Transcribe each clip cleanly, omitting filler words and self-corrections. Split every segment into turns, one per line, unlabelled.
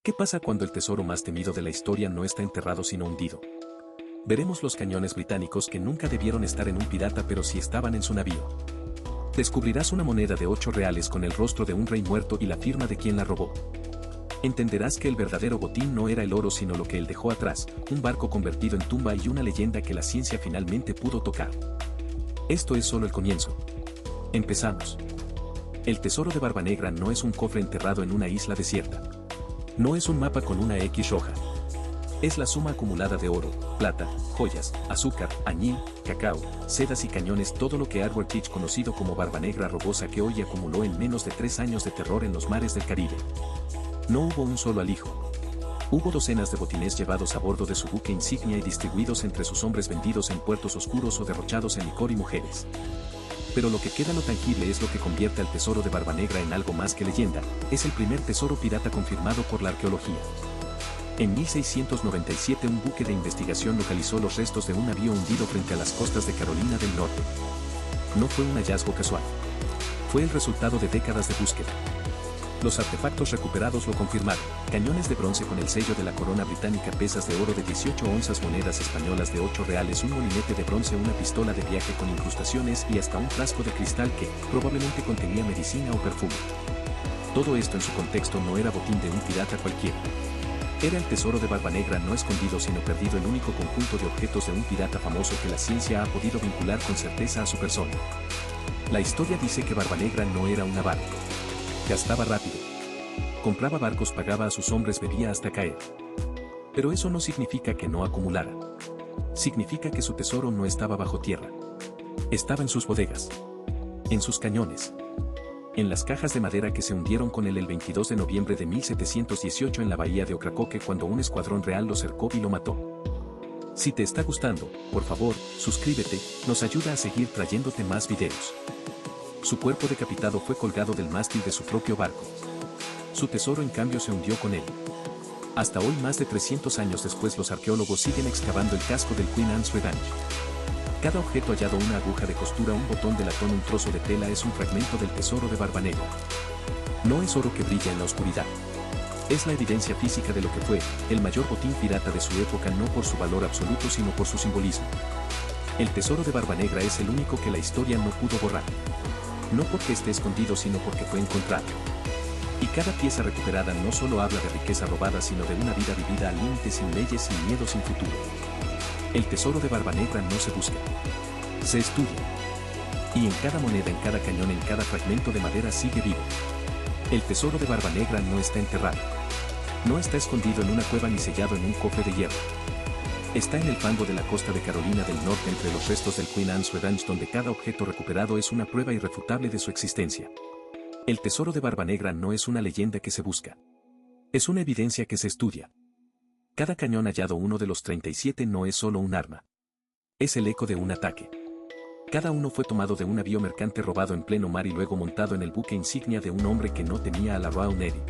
¿Qué pasa cuando el tesoro más temido de la historia no está enterrado sino hundido? Veremos los cañones británicos que nunca debieron estar en un pirata pero sí estaban en su navío. Descubrirás una moneda de 8 reales con el rostro de un rey muerto y la firma de quien la robó. Entenderás que el verdadero botín no era el oro sino lo que él dejó atrás, un barco convertido en tumba y una leyenda que la ciencia finalmente pudo tocar. Esto es solo el comienzo. Empezamos. El tesoro de Barbanegra no es un cofre enterrado en una isla desierta. No es un mapa con una X roja. Es la suma acumulada de oro, plata, joyas, azúcar, añil, cacao, sedas y cañones, todo lo que Edward Teach, conocido como Barbanegra, robó, saqueó y acumuló en menos de 3 años de terror en los mares del Caribe. No hubo un solo alijo. Hubo docenas de botines llevados a bordo de su buque insignia y distribuidos entre sus hombres, vendidos en puertos oscuros o derrochados en licor y mujeres. Pero lo que queda, lo tangible, es lo que convierte al tesoro de Barbanegra en algo más que leyenda. Es el primer tesoro pirata confirmado por la arqueología. En 1697 un buque de investigación localizó los restos de un navío hundido frente a las costas de Carolina del Norte. No fue un hallazgo casual. Fue el resultado de décadas de búsqueda. Los artefactos recuperados lo confirmaron: cañones de bronce con el sello de la corona británica, pesas de oro de 18 onzas, monedas españolas de 8 reales, un molinete de bronce, una pistola de viaje con incrustaciones y hasta un frasco de cristal que probablemente contenía medicina o perfume. Todo esto en su contexto no era botín de un pirata cualquiera. Era el tesoro de Barbanegra, no escondido sino perdido, el único conjunto de objetos de un pirata famoso que la ciencia ha podido vincular con certeza a su persona. La historia dice que Barbanegra no era una barca. Gastaba rápido. Compraba barcos, pagaba a sus hombres, bebía hasta caer. Pero eso no significa que no acumulara. Significa que su tesoro no estaba bajo tierra. Estaba en sus bodegas. En sus cañones. En las cajas de madera que se hundieron con él el 22 de noviembre de 1718 en la bahía de Ocracoke, cuando un escuadrón real lo cercó y lo mató. Si te está gustando, por favor, suscríbete, nos ayuda a seguir trayéndote más videos. Su cuerpo decapitado fue colgado del mástil de su propio barco. Su tesoro, en cambio, se hundió con él. Hasta hoy, más de 300 años después, los arqueólogos siguen excavando el casco del Queen Anne's Revenge. Cada objeto hallado, una aguja de costura, un botón de latón, un trozo de tela, es un fragmento del tesoro de Barbanegra. No es oro que brilla en la oscuridad. Es la evidencia física de lo que fue el mayor botín pirata de su época, no por su valor absoluto sino por su simbolismo. El tesoro de Barbanegra es el único que la historia no pudo borrar. No porque esté escondido sino porque fue encontrado. Y cada pieza recuperada no solo habla de riqueza robada sino de una vida vivida al límite, sin leyes, sin miedo, sin futuro. El tesoro de Barbanegra no se busca. Se estudia. Y en cada moneda, en cada cañón, en cada fragmento de madera sigue vivo. El tesoro de Barbanegra no está enterrado. No está escondido en una cueva ni sellado en un cofre de hierro. Está en el fango de la costa de Carolina del Norte, entre los restos del Queen Anne's Revenge, donde cada objeto recuperado es una prueba irrefutable de su existencia. El tesoro de Barbanegra no es una leyenda que se busca. Es una evidencia que se estudia. Cada cañón hallado, uno de los 37, no es solo un arma. Es el eco de un ataque. Cada uno fue tomado de un navío mercante robado en pleno mar y luego montado en el buque insignia de un hombre que no temía a la Royal Navy.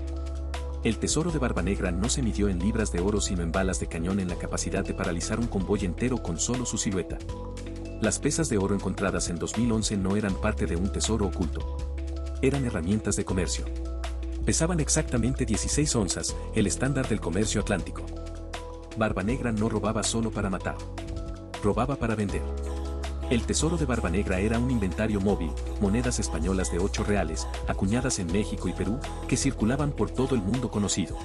El tesoro de Barbanegra no se midió en libras de oro sino en balas de cañón, en la capacidad de paralizar un convoy entero con solo su silueta. Las pesas de oro encontradas en 2011 no eran parte de un tesoro oculto. Eran herramientas de comercio. Pesaban exactamente 16 onzas, el estándar del comercio atlántico. Barbanegra no robaba solo para matar. Robaba para vender. El tesoro de Barbanegra era un inventario móvil, monedas españolas de 8 reales, acuñadas en México y Perú, que circulaban por todo el mundo conocido.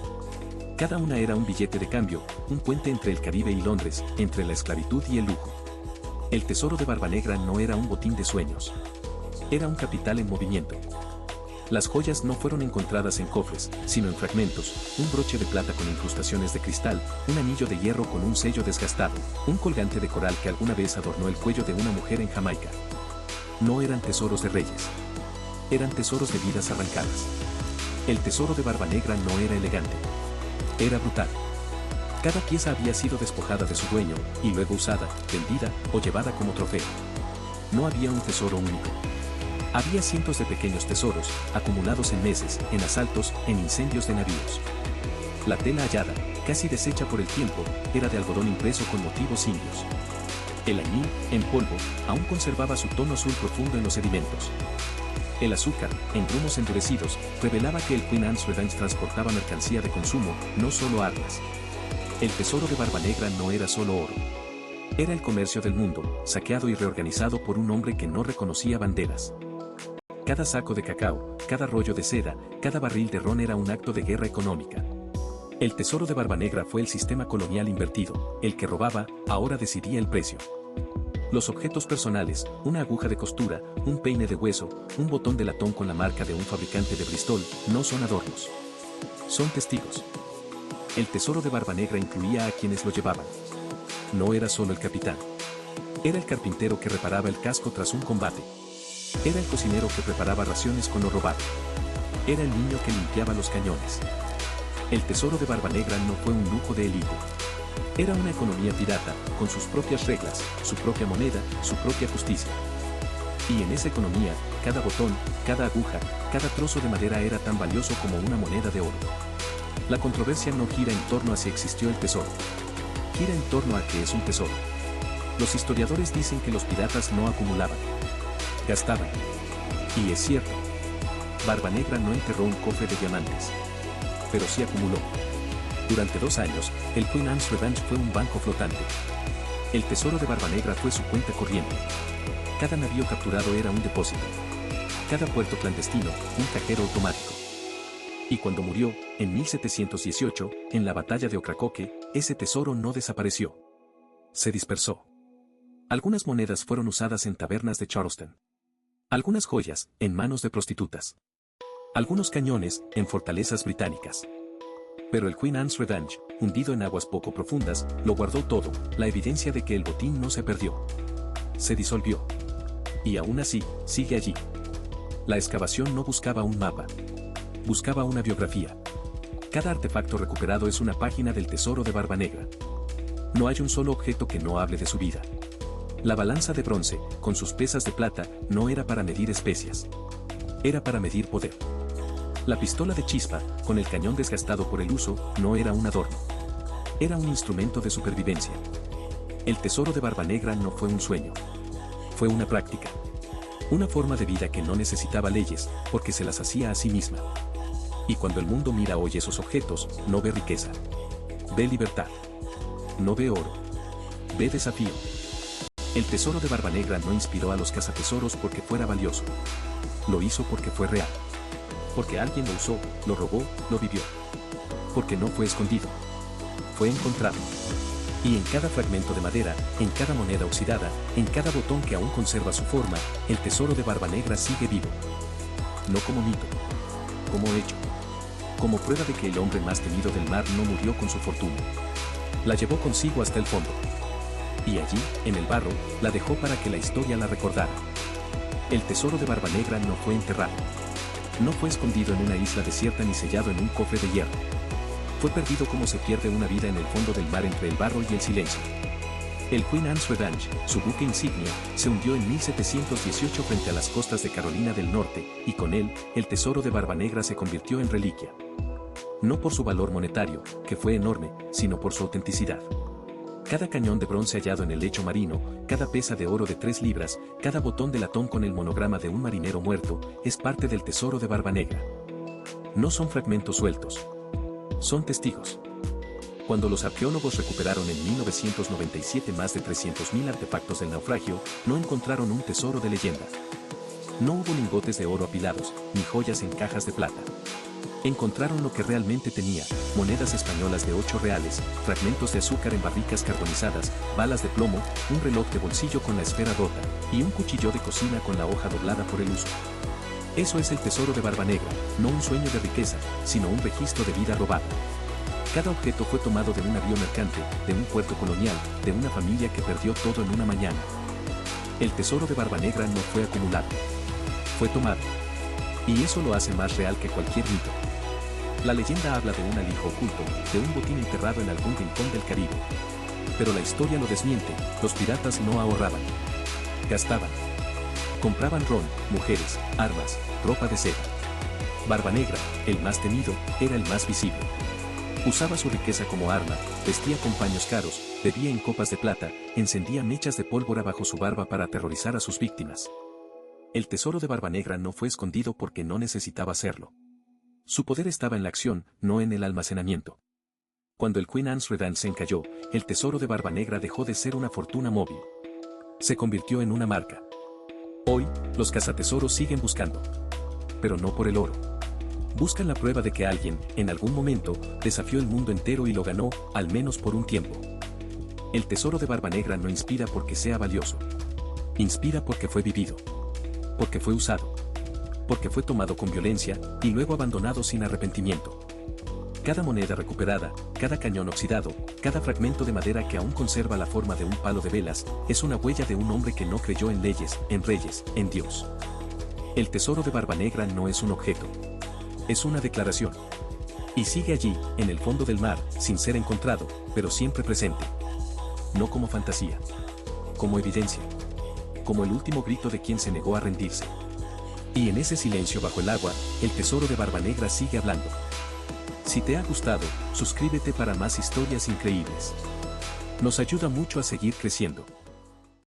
Cada una era un billete de cambio, un puente entre el Caribe y Londres, entre la esclavitud y el lujo. El tesoro de Barbanegra no era un botín de sueños. Era un capital en movimiento. Las joyas no fueron encontradas en cofres, sino en fragmentos: un broche de plata con incrustaciones de cristal, un anillo de hierro con un sello desgastado, un colgante de coral que alguna vez adornó el cuello de una mujer en Jamaica. No eran tesoros de reyes. Eran tesoros de vidas arrancadas. El tesoro de Barbanegra no era elegante. Era brutal. Cada pieza había sido despojada de su dueño, y luego usada, vendida o llevada como trofeo. No había un tesoro único. Había cientos de pequeños tesoros, acumulados en meses, en asaltos, en incendios de navíos. La tela hallada, casi deshecha por el tiempo, era de algodón impreso con motivos indios. El añil, en polvo, aún conservaba su tono azul profundo en los sedimentos. El azúcar, en grumos endurecidos, revelaba que el Queen Anne's Revenge transportaba mercancía de consumo, no solo armas. El tesoro de Barbanegra no era solo oro. Era el comercio del mundo, saqueado y reorganizado por un hombre que no reconocía banderas. Cada saco de cacao, cada rollo de seda, cada barril de ron era un acto de guerra económica. El tesoro de Barbanegra fue el sistema colonial invertido, el que robaba, ahora decidía el precio. Los objetos personales, una aguja de costura, un peine de hueso, un botón de latón con la marca de un fabricante de Bristol, no son adornos. Son testigos. El tesoro de Barbanegra incluía a quienes lo llevaban. No era solo el capitán. Era el carpintero que reparaba el casco tras un combate. Era el cocinero que preparaba raciones con lo robado. Era el niño que limpiaba los cañones. El tesoro de Barbanegra no fue un lujo de élite. Era una economía pirata, con sus propias reglas, su propia moneda, su propia justicia. Y en esa economía, cada botón, cada aguja, cada trozo de madera era tan valioso como una moneda de oro. La controversia no gira en torno a si existió el tesoro. Gira en torno a qué es un tesoro. Los historiadores dicen que los piratas no acumulaban. Gastaban. Y es cierto. Barbanegra no enterró un cofre de diamantes. Pero sí acumuló. Durante 2 años, el Queen Anne's Revenge fue un banco flotante. El tesoro de Barbanegra fue su cuenta corriente. Cada navío capturado era un depósito. Cada puerto clandestino, un cajero automático. Y cuando murió, en 1718, en la batalla de Ocracoke, ese tesoro no desapareció. Se dispersó. Algunas monedas fueron usadas en tabernas de Charleston. Algunas joyas, en manos de prostitutas. Algunos cañones, en fortalezas británicas. Pero el Queen Anne's Revenge, hundido en aguas poco profundas, lo guardó todo, la evidencia de que el botín no se perdió. Se disolvió. Y aún así, sigue allí. La excavación no buscaba un mapa. Buscaba una biografía. Cada artefacto recuperado es una página del tesoro de Barbanegra. No hay un solo objeto que no hable de su vida. La balanza de bronce, con sus pesas de plata, no era para medir especias. Era para medir poder. La pistola de chispa, con el cañón desgastado por el uso, no era un adorno. Era un instrumento de supervivencia. El tesoro de Barbanegra no fue un sueño. Fue una práctica. Una forma de vida que no necesitaba leyes, porque se las hacía a sí misma. Y cuando el mundo mira hoy esos objetos, no ve riqueza. Ve libertad. No ve oro. Ve desafío. El tesoro de Barbanegra no inspiró a los cazatesoros porque fuera valioso. Lo hizo porque fue real. Porque alguien lo usó, lo robó, lo vivió. Porque no fue escondido. Fue encontrado. Y en cada fragmento de madera, en cada moneda oxidada, en cada botón que aún conserva su forma, el tesoro de Barbanegra sigue vivo. No como mito. Como hecho. Como prueba de que el hombre más temido del mar no murió con su fortuna. La llevó consigo hasta el fondo. Y allí, en el barro, la dejó para que la historia la recordara. El tesoro de Barbanegra no fue enterrado. No fue escondido en una isla desierta ni sellado en un cofre de hierro. Fue perdido como se pierde una vida en el fondo del mar entre el barro y el silencio. El Queen Anne's Revenge, su buque insignia, se hundió en 1718 frente a las costas de Carolina del Norte, y con él, el tesoro de Barbanegra se convirtió en reliquia. No por su valor monetario, que fue enorme, sino por su autenticidad. Cada cañón de bronce hallado en el lecho marino, cada pesa de oro de 3 libras, cada botón de latón con el monograma de un marinero muerto, es parte del tesoro de Barbanegra. No son fragmentos sueltos. Son testigos. Cuando los arqueólogos recuperaron en 1997 más de 300.000 artefactos del naufragio, no encontraron un tesoro de leyenda. No hubo lingotes de oro apilados, ni joyas en cajas de plata. Encontraron lo que realmente tenía, monedas españolas de 8 reales, fragmentos de azúcar en barricas carbonizadas, balas de plomo, un reloj de bolsillo con la esfera rota, y un cuchillo de cocina con la hoja doblada por el uso. Eso es el tesoro de Barbanegra, no un sueño de riqueza, sino un registro de vida robada. Cada objeto fue tomado de un navío mercante, de un puerto colonial, de una familia que perdió todo en una mañana. El tesoro de Barbanegra no fue acumulado. Fue tomado. Y eso lo hace más real que cualquier mito. La leyenda habla de un alijo oculto, de un botín enterrado en algún rincón del Caribe. Pero la historia lo desmiente, los piratas no ahorraban. Gastaban. Compraban ron, mujeres, armas, ropa de seda. Barbanegra, el más temido, era el más visible. Usaba su riqueza como arma, vestía con paños caros, bebía en copas de plata, encendía mechas de pólvora bajo su barba para aterrorizar a sus víctimas. El tesoro de Barba Negra no fue escondido porque no necesitaba serlo. Su poder estaba en la acción, no en el almacenamiento. Cuando el Queen Anne's Redance se encalló, el tesoro de Barba Negra dejó de ser una fortuna móvil. Se convirtió en una marca. Hoy, los cazatesoros siguen buscando. Pero no por el oro. Buscan la prueba de que alguien, en algún momento, desafió el mundo entero y lo ganó, al menos por un tiempo. El tesoro de Barba Negra no inspira porque sea valioso. Inspira porque fue vivido. Porque fue usado. Porque fue tomado con violencia, y luego abandonado sin arrepentimiento. Cada moneda recuperada, cada cañón oxidado, cada fragmento de madera que aún conserva la forma de un palo de velas, es una huella de un hombre que no creyó en leyes, en reyes, en Dios. El tesoro de Barba Negra no es un objeto. Es una declaración. Y sigue allí, en el fondo del mar, sin ser encontrado, pero siempre presente. No como fantasía. Como evidencia. Como el último grito de quien se negó a rendirse. Y en ese silencio bajo el agua, el tesoro de Barba Negra sigue hablando. Si te ha gustado, suscríbete para más historias increíbles. Nos ayuda mucho a seguir creciendo.